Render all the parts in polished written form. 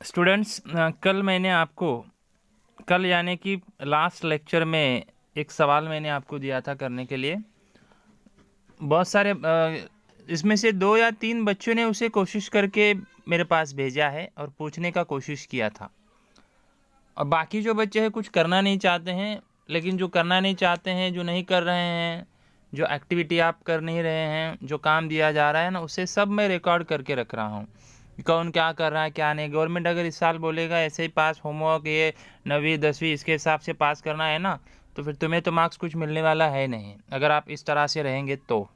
Students, कल यानी कि लास्ट लेक्चर में एक सवाल मैंने आपको दिया था करने के लिए। बहुत सारे इसमें से 2 या 3 बच्चों ने उसे कोशिश करके मेरे पास भेजा है और पूछने का कोशिश किया था, और बाकी जो बच्चे हैं कुछ करना नहीं चाहते हैं। लेकिन जो करना नहीं चाहते हैं, जो नहीं कर रहे हैं, जो एक्टिविटी आप कर नहीं रहे हैं, जो काम दिया जा रहा है ना, उसे सब मैं रिकॉर्ड करके रख रहा हूँ। कौन क्या कर रहा है क्या नहीं। गवर्नमेंट अगर इस साल बोलेगा ऐसे ही पास होमवर्क ये 9वीं 10वीं इसके हिसाब से पास करना है ना, तो फिर तुम्हें तो मार्क्स कुछ मिलने वाला है नहीं, अगर आप इस तरह से रहेंगे तो।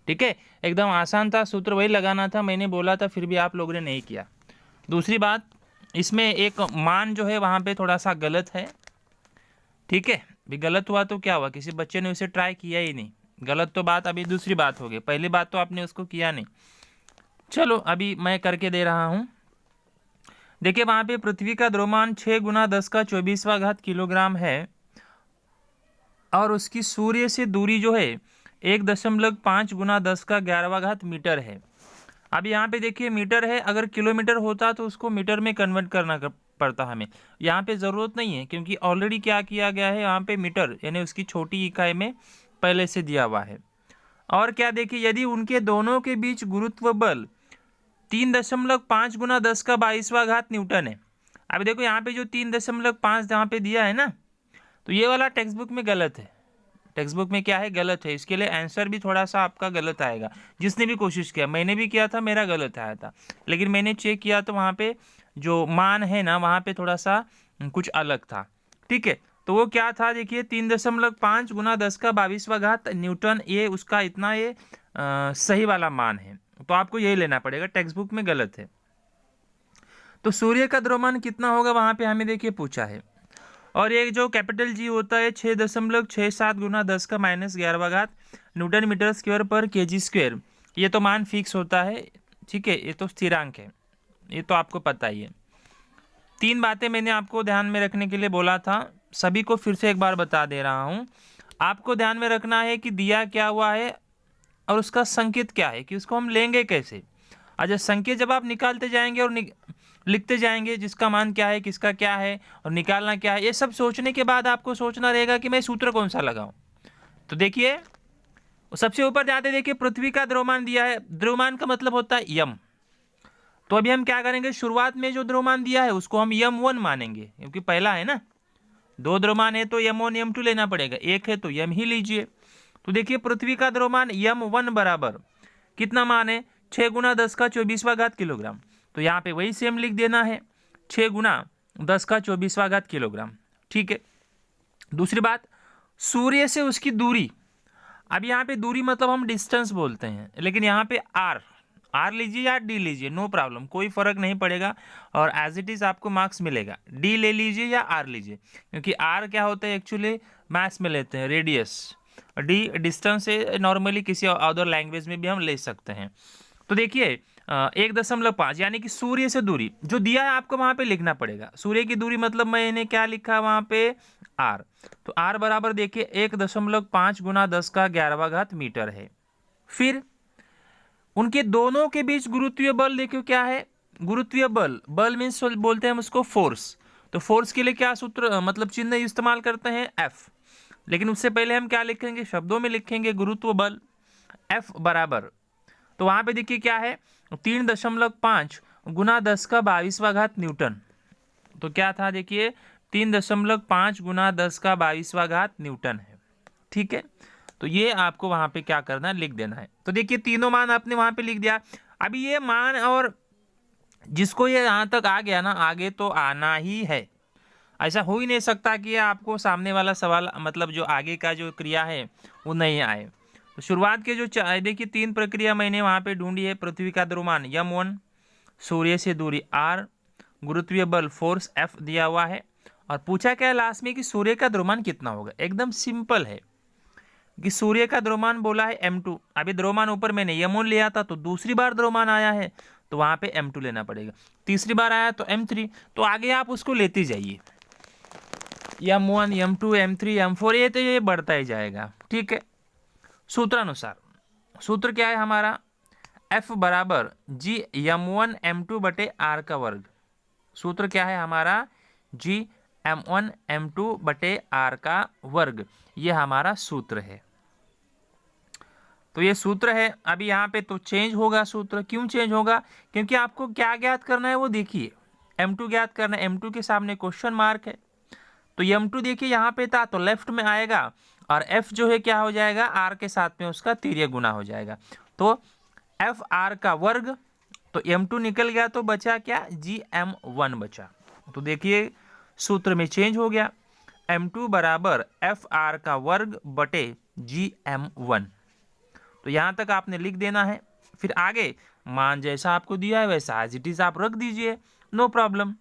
ठीक है, एकदम आसान था, सूत्र वही लगाना था, मैंने बोला था, फिर भी आप लोगों ने नहीं किया। दूसरी बात, इसमें एक मान जो है वहाँ पे थोड़ा सा गलत है। ठीक है, भी गलत हुआ तो क्या हुआ, किसी बच्चे ने उसे ट्राई किया ही नहीं। गलत तो बात अभी दूसरी बात हो गई, पहली बात तो आपने उसको किया नहीं। चलो अभी मैं करके दे रहा हूँ। देखिए वहाँ पे पृथ्वी का द्रव्यमान 6 गुना 10 का 24वां घात किलोग्राम है, और उसकी सूर्य से दूरी जो है 1.5 गुना 10 का 11वां घात मीटर है। अब यहाँ पे देखिए मीटर है, अगर किलोमीटर होता तो उसको मीटर में कन्वर्ट करना पड़ता हमें। यहाँ पे ज़रूरत नहीं है, क्योंकि ऑलरेडी क्या किया गया है, यहाँ पे मीटर यानी उसकी छोटी इकाई में पहले से दिया हुआ है। और क्या देखिए, यदि उनके दोनों के बीच गुरुत्व बल 3.5 गुना 10 का 22वां घात न्यूटन है। अब देखो यहाँ पे जो 3.5 जहाँ पे दिया है ना, तो ये वाला टेक्स्ट बुक में गलत है। टेक्स्ट बुक में क्या है, गलत है। इसके लिए आंसर भी थोड़ा सा आपका गलत आएगा। जिसने भी कोशिश किया, मैंने भी किया था, मेरा गलत आया था, लेकिन मैंने चेक किया तो वहाँ पे जो मान है ना, वहाँ पे थोड़ा सा कुछ अलग था। ठीक है, तो वो क्या था, देखिए 3.5 गुना 10 का 22वां घात न्यूटन, ये उसका इतना ये सही वाला मान है, तो आपको यही लेना पड़ेगा, टेक्स्ट बुक में गलत है। तो सूर्य का द्रव्यमान कितना होगा वहाँ पे हमें देखिए पूछा है, और ये जो कैपिटल जी होता है 6.67 गुना 10 का -11वां घात न्यूटन मीटर स्क्वायर पर केजी स्क्वायर। ये तो मान फिक्स होता है, ठीक है, ये तो स्थिरांक है, ये तो आपको पता ही है। 3 बातें मैंने आपको ध्यान में रखने के लिए बोला था, सभी को फिर से एक बार बता दे रहा हूँ। आपको ध्यान में रखना है कि दिया क्या हुआ है और उसका संकेत क्या है, कि उसको हम लेंगे कैसे। अच्छा, संकेत जब आप निकालते जाएंगे और लिखते जाएंगे, जिसका मान क्या है, किसका क्या है और निकालना क्या है, ये सब सोचने के बाद आपको सोचना रहेगा कि मैं सूत्र कौन सा लगाऊं। तो देखिए सबसे ऊपर जाते देखिए पृथ्वी का द्रव्यमान दिया है, द्रव्यमान का मतलब होता है यम। तो अभी हम क्या करेंगे, शुरुआत में जो द्रव्यमान दिया है उसको हम यम1 मानेंगे, क्योंकि पहला है ना। 2 द्रव्यमान है तो यम1 यम2 लेना पड़ेगा, 1 है तो यम ही लीजिए। तो देखिए पृथ्वी का द्रव्यमान यम1 बराबर कितना मान है, 6 गुना 10 का 24वां घात किलोग्राम। तो यहाँ पे वही सेम लिख देना है, 6 गुना 10 का 24वां घात किलोग्राम। ठीक है, दूसरी बात, सूर्य से उसकी दूरी। अब यहाँ पे दूरी मतलब हम डिस्टेंस बोलते हैं, लेकिन यहाँ पे आर लीजिए या डी लीजिए, नो प्रॉब्लम, कोई फर्क नहीं पड़ेगा, और एज इट इज आपको मार्क्स मिलेगा। डी ले लीजिए या आर लीजिए, क्योंकि आर क्या होता है एक्चुअली मैथ्स में लेते हैं रेडियस, डी डिस्टेंस है, नॉर्मली किसी अदर लैंग्वेज में भी हम ले सकते हैं। तो देखिए 1.5 यानी कि सूर्य से दूरी जो दिया है आपको वहां पे लिखना पड़ेगा। सूर्य की दूरी मतलब मैंने क्या लिखा वहां पे, आर। तो आर बराबर देखिए 1.5 गुना 10 का 11वां घात मीटर है। फिर उनके दोनों के बीच गुरुत्वीय बल देखिए क्या है, गुरुत्वीय बल, बल मीन्स बोलते हैं हम उसको फोर्स। तो फोर्स के लिए क्या सूत्र मतलब चिन्ह इस्तेमाल करते हैं, एफ। लेकिन उससे पहले हम क्या लिखेंगे, शब्दों में लिखेंगे गुरुत्व बल, एफ बराबर। तो वहां पे देखिए क्या है, 3.5 गुना 10 का 22वां घात न्यूटन। तो क्या था देखिए, 3.5 गुना 10 का 22वां घात न्यूटन है। ठीक है, तो ये आपको वहां पे क्या करना है, लिख देना है। तो देखिए तीनों मान आपने वहां पे लिख दिया। अभी ये मान, और जिसको ये यहां तक आ गया ना, आगे तो आना ही है। ऐसा हो ही नहीं सकता कि आपको सामने वाला सवाल मतलब जो आगे का जो क्रिया है वो नहीं आए। तो शुरुआत के जो देखिए 3 प्रक्रिया मैंने वहाँ पे ढूंढी है। पृथ्वी का द्रव्यमान यम1, सूर्य से दूरी आर, गुरुत्वीय बल फोर्स एफ दिया हुआ है, और पूछा क्या है लास्ट में कि सूर्य का द्रव्यमान कितना होगा। एकदम सिंपल है कि सूर्य का द्रव्यमान बोला है m2। अभी द्रव्यमान ऊपर मैंने यम1 लिया था, तो दूसरी बार द्रव्यमान आया है तो वहाँ पे m2 लेना पड़ेगा। तीसरी बार आया तो m3, तो आगे आप उसको लेते जाइए, m1 m2 m3 m4, ये तो ये बढ़ता ही जाएगा। ठीक है, सूत्रानुसार सूत्र क्या है हमारा, F बराबर जी m1 m2 बटे r का वर्ग। सूत्र क्या है हमारा, जी m1 m2 बटे r का वर्ग, ये हमारा सूत्र है। तो ये सूत्र है। अभी यहाँ पे तो चेंज होगा सूत्र, क्यों चेंज होगा, क्योंकि आपको क्या ज्ञात करना है वो देखिए, m2 ज्ञात करना है, m2 के सामने क्वेश्चन मार्क है, तो m2 देखिए यहाँ पे था तो लेफ्ट में आएगा, और f जो है क्या हो जाएगा, r के साथ में उसका तिर्यक गुना हो जाएगा, तो f r का वर्ग, तो m2 निकल गया तो बचा क्या, जी m1 बचा। तो देखिए सूत्र में चेंज हो गया, m2 बराबर एफ आर का वर्ग बटे जी m1। तो यहाँ तक आपने लिख देना है, फिर आगे मान जैसा आपको दिया है वैसा एज इट इज आप रख दीजिए, नो प्रॉब्लम।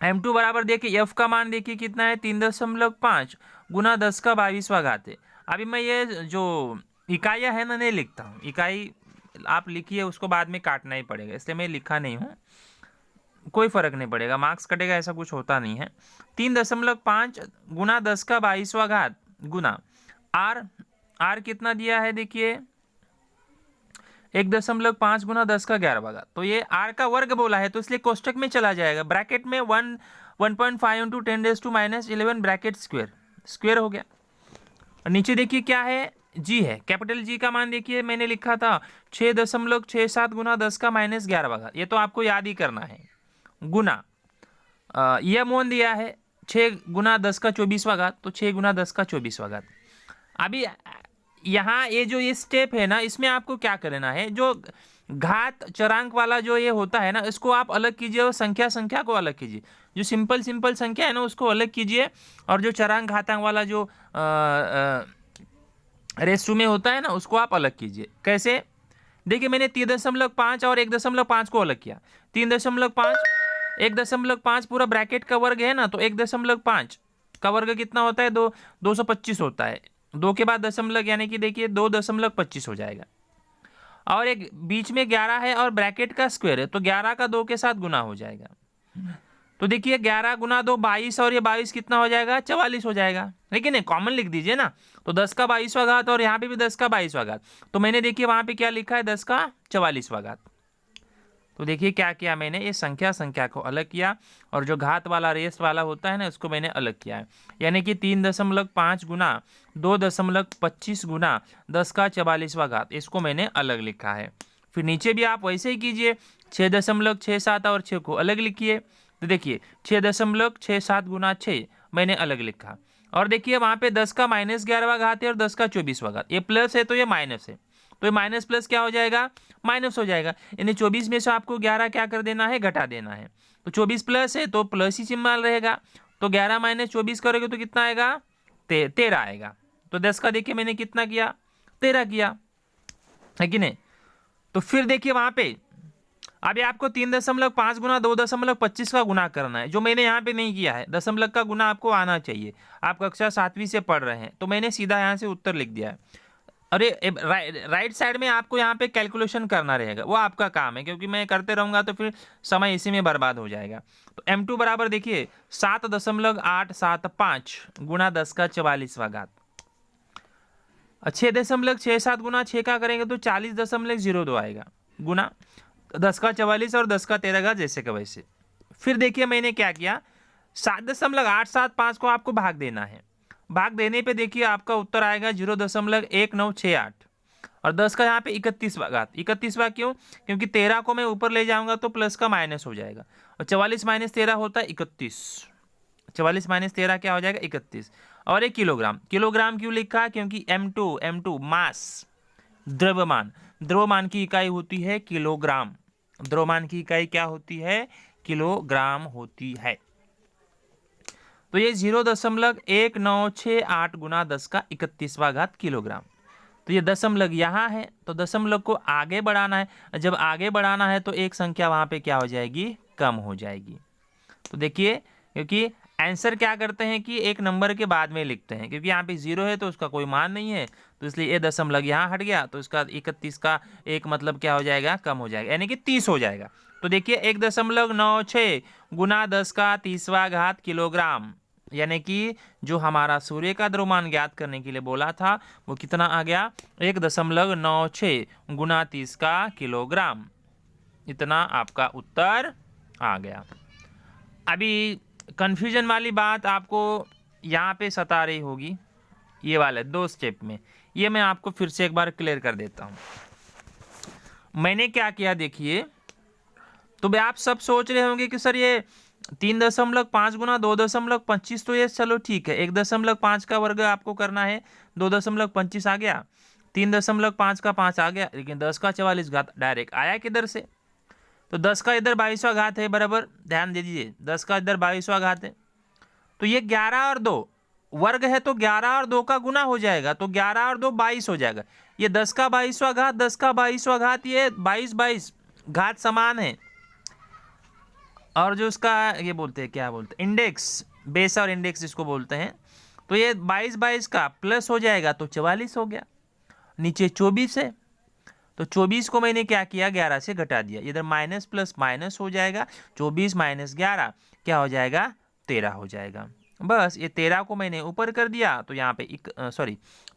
m2 बराबर देखिए f का मान देखिए कितना है, 3.5 गुना 10 का 22वां घात है। अभी मैं ये जो इकाइयाँ है ना नहीं लिखता हूँ, इकाई आप लिखिए, उसको बाद में काटना ही पड़ेगा, इसलिए मैं लिखा नहीं हूँ, कोई फर्क नहीं पड़ेगा, मार्क्स कटेगा ऐसा कुछ होता नहीं है। 3.5 गुना 10 का 22वां घात गुना आर कितना दिया है देखिए, 1.5 गुना 10 का 11वां घात, तो ये आर का वर्ग बोला है तो इसलिए कोष्टक में चला जाएगा, ब्रैकेट में 1.5 इंटू 10⁻11 ब्रैकेट स्क्वेयर हो गया। और नीचे देखिए क्या है, जी है, कैपिटल जी का मान देखिए मैंने लिखा था 6.67 गुना 10 का -11वां घात, ये तो आपको याद ही करना है, गुना यह मोन दिया है 6 गुना 10 का 24वां घात, तो 6 गुना 10 का 24वां घात। अभी यहाँ ये जो ये स्टेप है ना, इसमें आपको क्या करना है, जो घात चरांक वाला जो ये होता है ना, इसको आप अलग कीजिए और संख्या को अलग कीजिए, जो सिंपल संख्या है ना उसको अलग कीजिए, और जो चरांक घातांक वाला जो रेशो में होता है ना उसको आप अलग कीजिए। कैसे, देखिए मैंने 3.5 और 1.5 को अलग किया, 3.5 1.5 पूरा ब्रैकेट का वर्ग है ना, तो 1.5 का वर्ग कितना होता है, 225 होता है, 2 के बाद दशमलव यानी कि देखिए 2.25 हो जाएगा, और एक बीच में 11 है और ब्रैकेट का स्क्वायर है, तो 11 का 2 के साथ गुना हो जाएगा, तो देखिए 11 गुना 2 22, और ये 22 कितना हो जाएगा, 44 हो जाएगा, लेकिन नहीं कॉमन लिख दीजिए ना, तो 10 का 22वां घात और यहाँ पे भी 10 का 22वां घात, तो मैंने देखिए वहाँ पे क्या लिखा है, 10 का 44वां घात। तो देखिए क्या किया मैंने, ये संख्या को अलग किया, और जो घात वाला रेस वाला होता है ना उसको मैंने अलग किया है, यानी कि 3.5 गुना 2.25 गुना 10 का 44वां घात, इसको मैंने अलग लिखा है। फिर नीचे भी आप वैसे ही कीजिए, 6.67 और 6 को अलग लिखिए, तो देखिए 6.67 गुना 6 मैंने अलग लिखा, और देखिए वहाँ पे 10 का -11वां घात है और 10 का 24वां घात, ये प्लस है तो ये माइनस है, तो ये माइनस प्लस क्या हो जाएगा, माइनस हो जाएगा, यानी 24 में से आपको 11 क्या कर देना है, घटा देना है, तो 24 प्लस है तो प्लस ही सिंबल रहेगा, तो 11 - 24 करोगे तो कितना आएगा, 13 आएगा, तो 10 का देखिए मैंने कितना किया, 13 किया, है कि नहीं। तो फिर देखिए वहाँ पे अभी आपको 3.5 गुना 2.25 का गुना करना है, जो मैंने यहाँ पे नहीं किया है, दशमलव का गुना आपको आना चाहिए, आप कक्षा 7वीं से पढ़ रहे हैं, तो मैंने सीधा यहाँ से उत्तर लिख दिया है। अरे राइट साइड में आपको यहाँ पे कैलकुलेशन करना रहेगा, वो आपका काम है, क्योंकि मैं करते रहूँगा तो फिर समय इसी में बर्बाद हो जाएगा। तो m2 बराबर देखिए 7.875 गुना 10 का 44वां घात, 6.67 गुना 6 का करेंगे तो 40.02 आएगा, गुना 10 का 44 और 10 का 13 घात जैसे का वैसे। फिर देखिए मैंने क्या किया, 7.875 को आपको भाग देना है, भाग देने पे देखिए आपका उत्तर आएगा 0.1968, और 10 का यहाँ पे 31वां घात, 31वां क्यों, क्योंकि 13 को मैं ऊपर ले जाऊंगा तो प्लस का माइनस हो जाएगा, और 44 - 13 होता है 31, 44 - 13 क्या हो जाएगा 31, और एक किलोग्राम क्यों लिखा, क्योंकि m2 मास द्रव्यमान की इकाई होती है किलोग्राम, द्रव्यमान की इकाई क्या होती है, किलोग्राम होती है। तो ये 0.1968 गुना 10 का 31वां घात किलोग्राम, तो ये दशमलव यहाँ है, तो दशमलव को आगे बढ़ाना है, जब आगे बढ़ाना है तो एक संख्या वहाँ पे क्या हो जाएगी, कम हो जाएगी। तो देखिए क्योंकि आंसर क्या करते हैं कि एक नंबर के बाद में लिखते हैं, क्योंकि यहाँ पे 0 है तो उसका कोई मान नहीं है, तो इसलिए ये दशमलव यहाँ हट गया, तो इसका 31 का एक मतलब क्या हो जाएगा, कम हो जाएगा, यानी कि 30 हो जाएगा। तो देखिए 1.96 गुना 10 का 30वां घात किलोग्राम, यानी कि जो हमारा सूर्य का द्रव्यमान ज्ञात करने के लिए बोला था वो कितना आ गया, 1.96 गुना 30 का किलोग्राम, इतना आपका उत्तर आ गया। अभी कन्फ्यूजन वाली बात आपको यहाँ पे सता रही होगी, ये वाले 2 स्टेप में, ये मैं आपको फिर से एक बार क्लियर कर देता हूँ। मैंने क्या किया देखिए, तो भाई आप सब सोच रहे होंगे कि सर ये 3.5 गुना 2.25, तो ये चलो ठीक है, 1.5 का वर्ग आपको करना है, 2.25 आ गया, 3.5 का 5 आ गया, लेकिन 10 का 44 घात डायरेक्ट आया किधर से, तो 10 का इधर 22वां घात है, बराबर ध्यान दे दीजिए, 10 का इधर 22वां घात है, तो ये 11 और 2 वर्ग है, तो 11 और 2 का गुना हो जाएगा, तो 11 और 2 22 हो जाएगा। ये 10 का 22वां घात, 10 का 22वां घात, ये 22 घात समान है, और जो उसका ये बोलते हैं, क्या बोलते हैं, इंडेक्स, बेस और इंडेक्स जिसको बोलते हैं, तो ये 22 का प्लस हो जाएगा तो 44 हो गया, नीचे 24 है, तो 24 को मैंने क्या किया, 11 से घटा दिया, इधर माइनस प्लस माइनस हो जाएगा, 24 माइनस 11 क्या हो जाएगा, 13 हो जाएगा। बस ये 13 को मैंने ऊपर कर दिया, तो यहाँ पे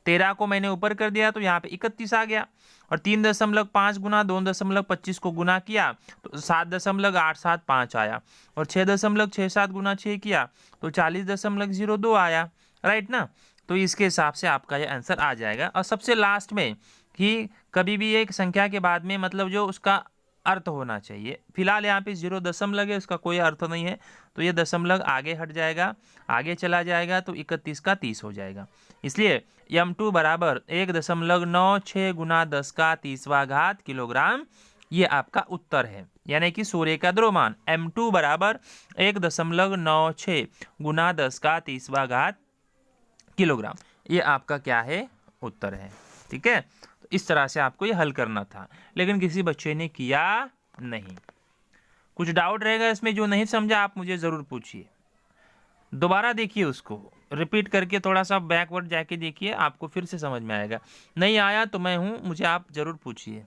13 को मैंने ऊपर कर दिया, तो यहाँ पे 31 आ गया, और 3.5 गुना 2.25 को गुना किया तो 7.875 आया, और 6.67 गुना 6 किया तो 40.02 आया, राइट ना। तो इसके हिसाब से आपका ये आंसर आ जाएगा। और सबसे लास्ट में कि कभी भी एक संख्या के बाद में मतलब जो उसका अर्थ होना चाहिए, फिलहाल यहाँ पे 0 दशमलव है, उसका कोई अर्थ नहीं है, तो ये दशमलव आगे हट जाएगा, आगे चला जाएगा, तो 31 का 30 हो जाएगा। इसलिए m2 बराबर 1.96 गुना 10 का 30वां घात किलोग्राम, ये आपका उत्तर है, यानी कि सूर्य का द्रव्यमान m2 बराबर 1.96 गुना 10 का 30वां घात किलोग्राम, ये आपका क्या है, उत्तर है। ठीक है, तो इस तरह से आपको ये हल करना था, लेकिन किसी बच्चे ने किया नहीं। कुछ डाउट रहेगा इसमें, जो नहीं समझा आप मुझे ज़रूर पूछिए, दोबारा देखिए, उसको रिपीट करके थोड़ा सा बैकवर्ड जाके देखिए, आपको फिर से समझ में आएगा। नहीं आया तो मैं हूँ, मुझे आप ज़रूर पूछिए।